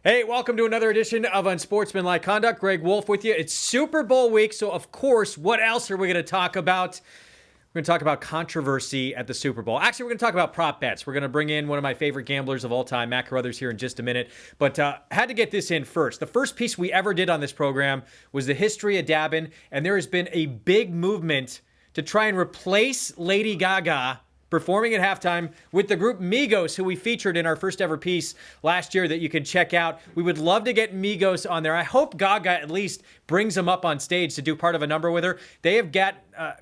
Hey, welcome to another edition of Unsportsmanlike Conduct. Greg Wolf with you. It's Super Bowl week, so of course, what else are we going to talk about? We're going to talk about controversy at the Super Bowl. Actually, we're going to talk about prop bets. We're going to bring in one of my favorite gamblers of all time, Matt Carothers, here in just a minute. But had to get this in first. The first piece we ever did on this program was the history of dabbing, and there has been a big movement to try and replace Lady Gaga performing at halftime with the group Migos, who we featured in our first ever piece last year that you can check out. We would love to get Migos on there. I hope Gaga at least brings them up on stage to do part of a number with her. They have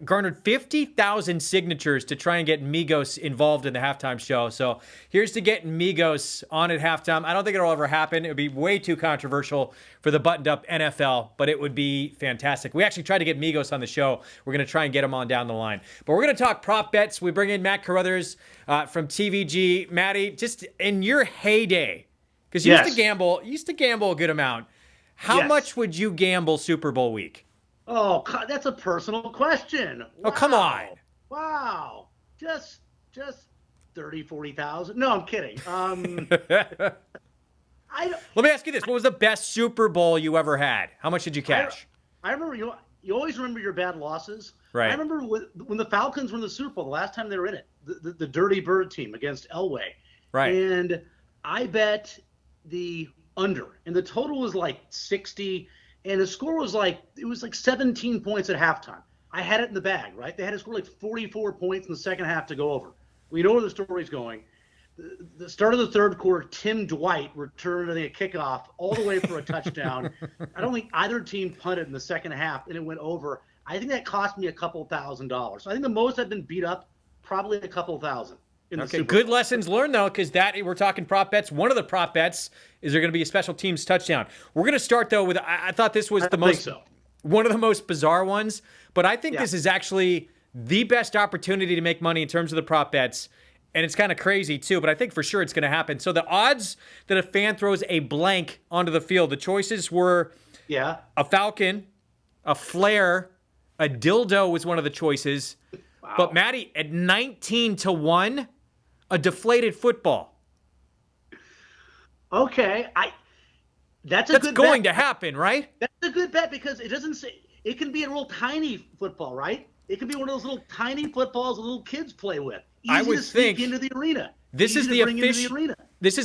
garnered 50,000 signatures to try and get Migos involved in the halftime show. So here's to getting Migos on at halftime. I don't think it'll ever happen. It would be way too controversial for the buttoned-up NFL, but it would be fantastic. We actually tried to get Migos on the show. We're going to try and get them on down the line. But we're going to talk prop bets. We bring in Matt Carothers from TVG. Matty, just in your heyday, because you used to gamble a good amount. How much would you gamble Super Bowl week? Oh, that's a personal question. Wow. Oh, come on. Wow. Just 30, 40,000. No, I'm kidding. Let me ask you this. What was the best Super Bowl you ever had? How much did you cash? I remember, you always remember your bad losses. Right. I remember when the Falcons were in the Super Bowl, the last time they were in it, the Dirty Bird team against Elway. Right. And I bet the under, and the total was like 60, and the score was like 17 points at halftime. I had it in the bag, right? They had to score like 44 points in the second half to go over. We know where the story's going. The start of the third quarter, Tim Dwight returned a kickoff all the way for a touchdown. I don't think either team punted in the second half, and it went over. I think that cost me a couple $1,000s. So I think the most I've been beat up, probably a couple thousand. Okay, good lessons learned, though, because we're talking prop bets. One of the prop bets is there going to be a special teams touchdown. We're going to start, though, with I thought this was one of the most bizarre ones, but I think this is actually the best opportunity to make money in terms of the prop bets, and it's kind of crazy, too, but I think for sure it's going to happen. So the odds that a fan throws a blank onto the field, the choices were a falcon, a flare, a dildo was one of the choices. Wow. But, Matty, at 19-1, a deflated football. Okay, that's going to happen, right? That's a good bet because it doesn't say it can be a real tiny football, right? It can be one of those little tiny footballs that little kids play with. Easy I would to sneak think into the arena. This is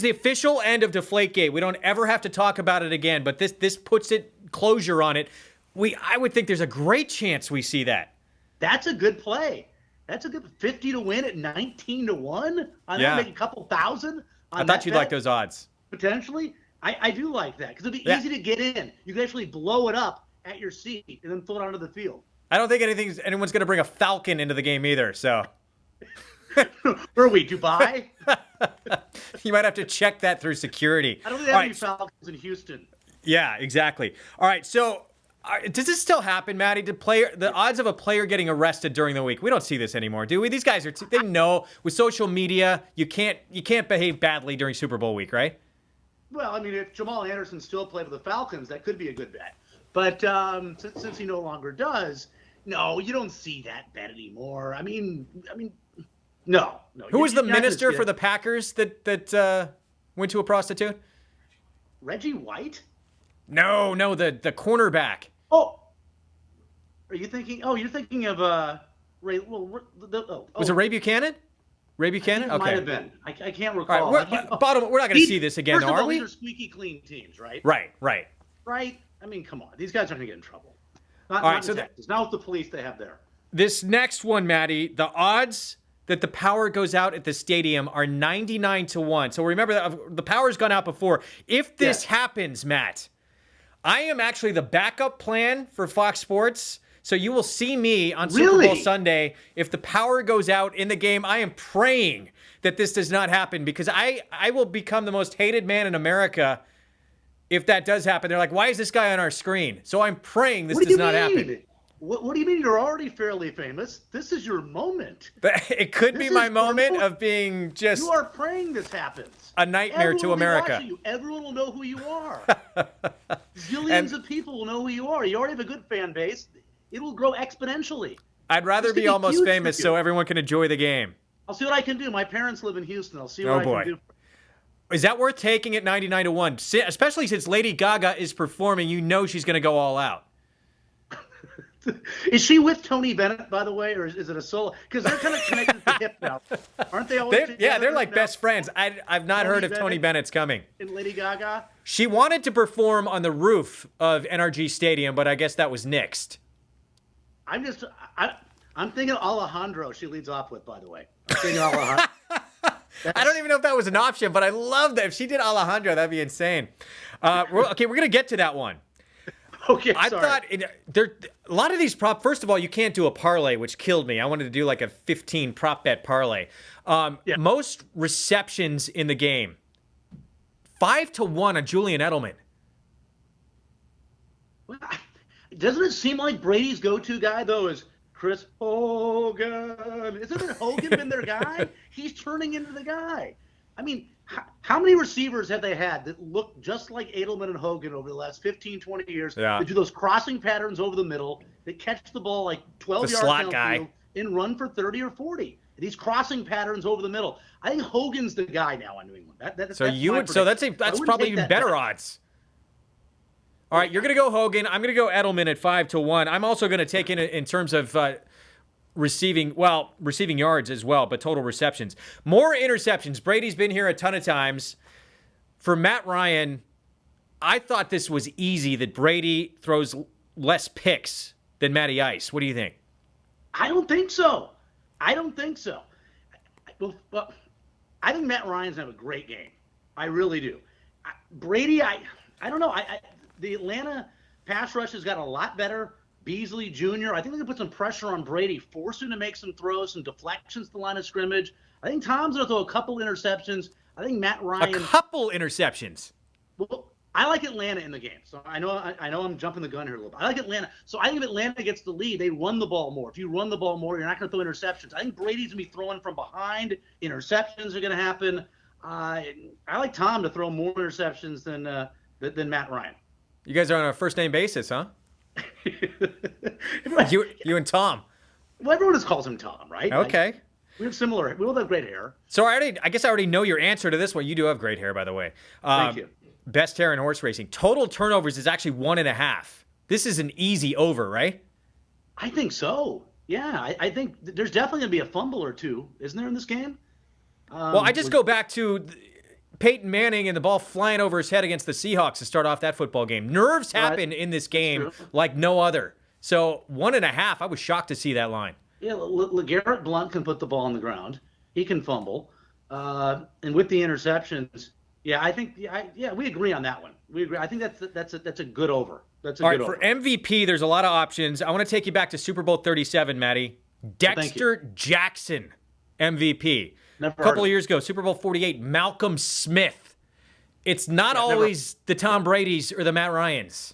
the official end of Deflategate. We don't ever have to talk about it again, but this puts closure on it. I would think there's a great chance we see that. That's a good play. That's a good 50 to win at 19-1. Make a couple thousand. I thought you'd like those odds. Potentially. I do like that because it'd be easy to get in. You can actually blow it up at your seat and then throw it onto the field. I don't think anyone's going to bring a falcon into the game either. So, where are we, Dubai? You might have to check that through security. I don't think they have any falcons in Houston. Yeah, exactly. All right, so does this still happen, Matty? The odds of a player getting arrested during the week? We don't see this anymore, do we? These guys they know with social media you can't behave badly during Super Bowl week, right? Well, I mean, if Jamal Anderson still played for the Falcons, that could be a good bet. But since he no longer does, no, you don't see that bet anymore. I mean, no. Who was the minister for the Packers that went to a prostitute? Reggie White? No, the cornerback. Oh, are you thinking? Oh, you're thinking of Ray. Well, was it Ray Buchanan? Ray Buchanan? Okay. Might have been. I can't recall. Right, we're not going to see this again, though, are we? These are squeaky clean teams, right? Right. I mean, come on. These guys aren't going to get in trouble. Not in Texas. Not with the police they have there. This next one, Matty, the odds that the power goes out at the stadium are 99-1. So remember that the power's gone out before. If this happens, Matt, I am actually the backup plan for Fox Sports. So you will see me on Super Bowl Sunday. If the power goes out in the game, I am praying that this does not happen because I will become the most hated man in America if that does happen. They're like, why is this guy on our screen? So I'm praying this does not happen. What do you mean you're already fairly famous? This is your moment. It could be my moment of being just... You are praying this happens. A nightmare to America. Everyone will know who you are. Zillions of people will know who you are. You already have a good fan base. It will grow exponentially. I'd rather be almost famous so everyone can enjoy the game. I'll see what I can do. My parents live in Houston. I'll see what I can do. Is that worth taking at 99-1? Especially since Lady Gaga is performing, she's going to go all out. Is she with Tony Bennett, by the way, or is it a solo? Because they're kind of connected at the hip now, aren't they? Always they're like best friends. I've not heard of Tony Bennett's coming. And Lady Gaga. She wanted to perform on the roof of NRG Stadium, but I guess that was nixed. I'm thinking Alejandro. She leads off with, by the way. I'm thinking Alejandro. I don't even know if that was an option, but I love that. If she did Alejandro, that'd be insane. We're going to get to that one. Okay, I thought a lot of these first of all, you can't do a parlay, which killed me. I wanted to do like a 15 prop bet parlay. Most receptions in the game, 5-1 on Julian Edelman. Doesn't it seem like Brady's go-to guy, though, is Chris Hogan? Isn't it Hogan been their guy? He's turning into the guy. I mean, how many receivers have they had that look just like Edelman and Hogan over the last 15, 20 years? Yeah. That do those crossing patterns over the middle, that catch the ball like 12 yards downfield and run for 30 or 40. These crossing patterns over the middle. I think Hogan's the guy now on New England. That's probably even better odds. All right, you're going to go Hogan. I'm going to go Edelman at 5-1. I'm also going to take in terms of receiving yards as well, but total receptions. More interceptions. Brady's been here a ton of times. For Matt Ryan, I thought this was easy, that Brady throws less picks than Matty Ice. What do you think? I don't think so. Well, I think Matt Ryan's going to have a great game. I really do. Brady, I don't know. The Atlanta pass rush has gotten a lot better. Beasley Jr., I think they can put some pressure on Brady, force him to make some throws, some deflections to the line of scrimmage. I think Tom's going to throw a couple interceptions. I think Matt Ryan. A couple interceptions? Well, I like Atlanta in the game. So I know I'm jumping the gun here a little bit. I like Atlanta. So I think if Atlanta gets the lead, they run the ball more. If you run the ball more, you're not going to throw interceptions. I think Brady's going to be throwing from behind. Interceptions are going to happen. I like Tom to throw more interceptions than Matt Ryan. You guys are on a first-name basis, huh? you and Tom. Well, everyone just calls him Tom, right? Okay. We both have great hair. So I guess I already know your answer to this one. You do have great hair, by the way. Thank you. Best hair in horse racing. Total turnovers is actually 1.5. This is an easy over, right? I think so. Yeah, I think there's definitely going to be a fumble or two, isn't there, in this game? Well, I just go back to Peyton Manning and the ball flying over his head against the Seahawks to start off that football game. Nerves happen in this game like no other. So 1.5, I was shocked to see that line. Yeah, LeGarrette Blount can put the ball on the ground. He can fumble. And with the interceptions, I think we agree on that one. We agree. I think that's a good over. That's a good over. For MVP, there's a lot of options. I want to take you back to Super Bowl 37, Matty. Dexter Jackson, MVP. A couple of years ago, Super Bowl 48, Malcolm Smith. It's not always the Tom Brady's or the Matt Ryans.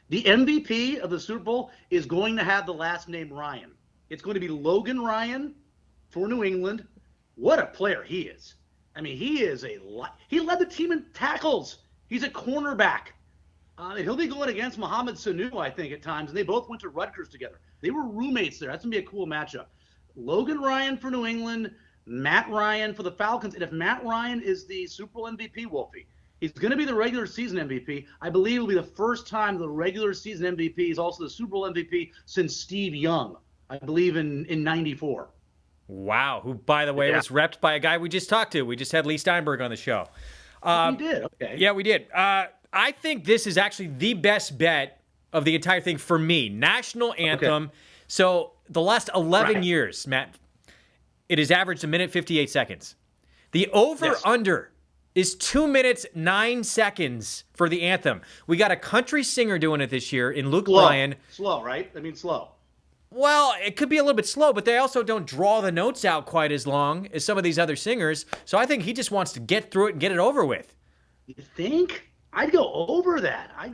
The MVP of the Super Bowl is going to have the last name Ryan. It's going to be Logan Ryan for New England. What a player he is. I mean, he led the team in tackles. He's a cornerback. And he'll be going against Mohamed Sanu, I think, at times. And they both went to Rutgers together. They were roommates there. That's going to be a cool matchup. Logan Ryan for New England, Matt Ryan for the Falcons. And if Matt Ryan is the Super Bowl MVP, Wolfie, he's going to be the regular season MVP. I believe it will be the first time the regular season MVP is also the Super Bowl MVP since Steve Young, I believe in 94. Wow, who, by the way, was repped by a guy we just talked to. We just had Lee Steinberg on the show. We did, okay. Yeah, we did. I think this is actually the best bet of the entire thing for me. National anthem. Okay. So the last 11 years, Matt, it has averaged 1:58 seconds. The over-under is 2 minutes, 9 seconds for the anthem. We got a country singer doing it this year in Luke Bryan. Slow, right? I mean, slow. Well, it could be a little bit slow, but they also don't draw the notes out quite as long as some of these other singers. So I think he just wants to get through it and get it over with. You think? I'd go over that. I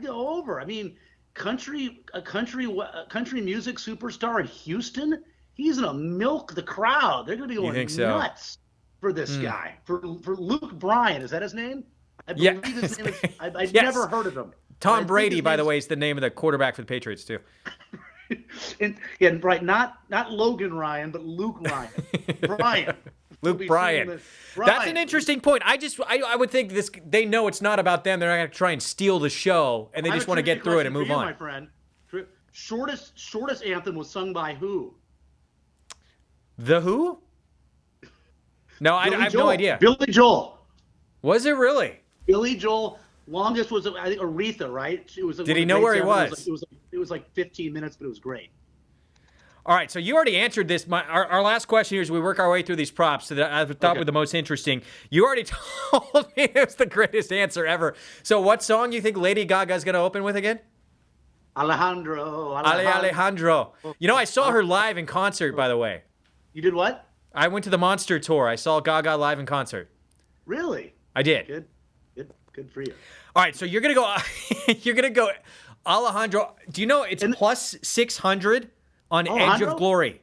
mean, country music superstar in Houston, he's going to milk the crowd. They're going to be going nuts for this guy. For Luke Bryan, is that his name? I believe his name is, I've never heard of him. Tom Brady, by the way, is the name of the quarterback for the Patriots, too. Not Logan Ryan, but Luke Ryan. Bryan Luke Bryan. That's an interesting point. I would think they know it's not about them. They're not going to try and steal the show, and they just want to get through it and move on. My friend. Shortest anthem was sung by who? The Who? No, I have no idea. Billy Joel. Was it really? Billy Joel. Longest was, I think, Aretha, right? Did he know where he was? It was like 15 minutes, but it was great. All right, so you already answered this. Our last question here as we work our way through these props that I thought were the most interesting. You already told me it was the greatest answer ever. So what song do you think Lady Gaga's going to open with again? Alejandro. You know, I saw her live in concert, by the way. You did what? I went to the Monster Tour. I saw Gaga live in concert. Really? I did. Good for you. All right, so you're going to go Alejandro. Do you know it's plus 600 on Edge of Glory?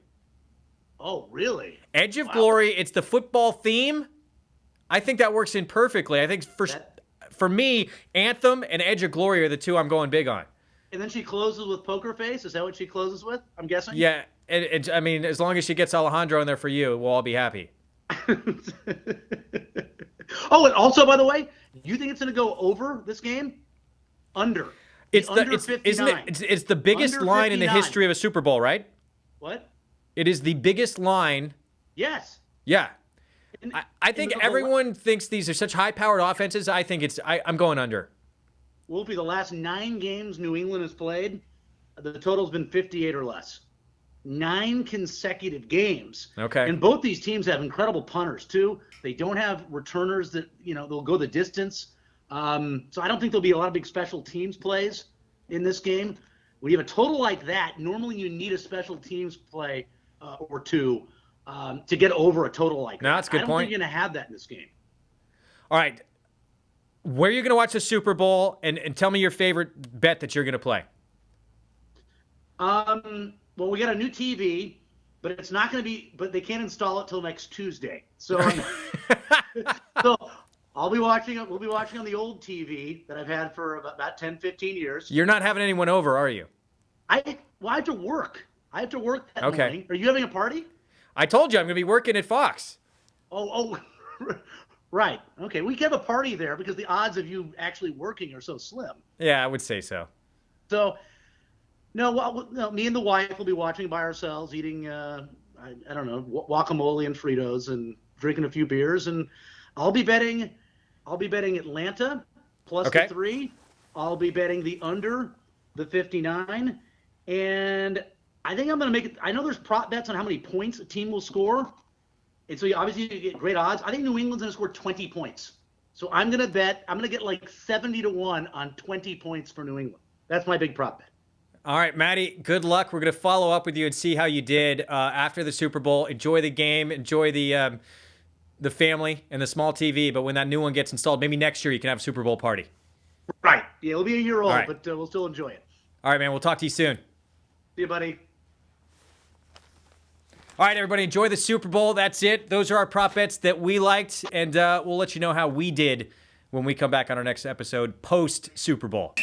Oh, really? Edge of Glory, it's the football theme. I think that works in perfectly. I think for me, Anthem and Edge of Glory are the two I'm going big on. And then she closes with Poker Face? Is that what she closes with? I'm guessing? Yeah. I mean, as long as she gets Alejandro in there for you, we'll all be happy. Oh, and also, by the way, you think it's going to go over this game? Under. It's the biggest line in the history of a Super Bowl, right? What? It is the biggest line. Yes. Yeah. I think everyone thinks these are such high-powered offenses. I think I'm going under. Will it be the last 9 games New England has played? The total's been 58 or less. 9 consecutive games. Okay. And both these teams have incredible punters, too. They don't have returners that, they'll go the distance. So I don't think there'll be a lot of big special teams plays in this game. When you have a total like that, normally you need a special teams play or two to get over a total like that. That's a good point. I don't think you're going to have that in this game. All right. Where are you going to watch the Super Bowl? And tell me your favorite bet that you're going to play. Well, we got a new TV, but it's not going to be. But they can't install it till next Tuesday. So, so I'll be watching it. We'll be watching on the old TV that I've had for about 10, 15 years. You're not having anyone over, are you? I have to work. I have to work that morning. Are you having a party? I told you I'm going to be working at Fox. Oh, right. Okay, we can have a party there because the odds of you actually working are so slim. Yeah, I would say so. So. No, me and the wife will be watching by ourselves, eating, I don't know, guacamole and Fritos and drinking a few beers. And I'll be betting Atlanta plus the 3. I'll be betting the under the 59. And I think I'm going to make it. I know there's prop bets on how many points a team will score. And so obviously you get great odds. I think New England's going to score 20 points. So I'm going to get like 70-1 on 20 points for New England. That's my big prop bet. All right, Maddie, good luck. We're going to follow up with you and see how you did after the Super Bowl. Enjoy the game. Enjoy the family and the small TV. But when that new one gets installed, maybe next year you can have a Super Bowl party. Right. Yeah, it'll be a year old, but we'll still enjoy it. All right, man. We'll talk to you soon. See you, buddy. All right, everybody. Enjoy the Super Bowl. That's it. Those are our prop bets that we liked. And we'll let you know how we did when we come back on our next episode post-Super Bowl.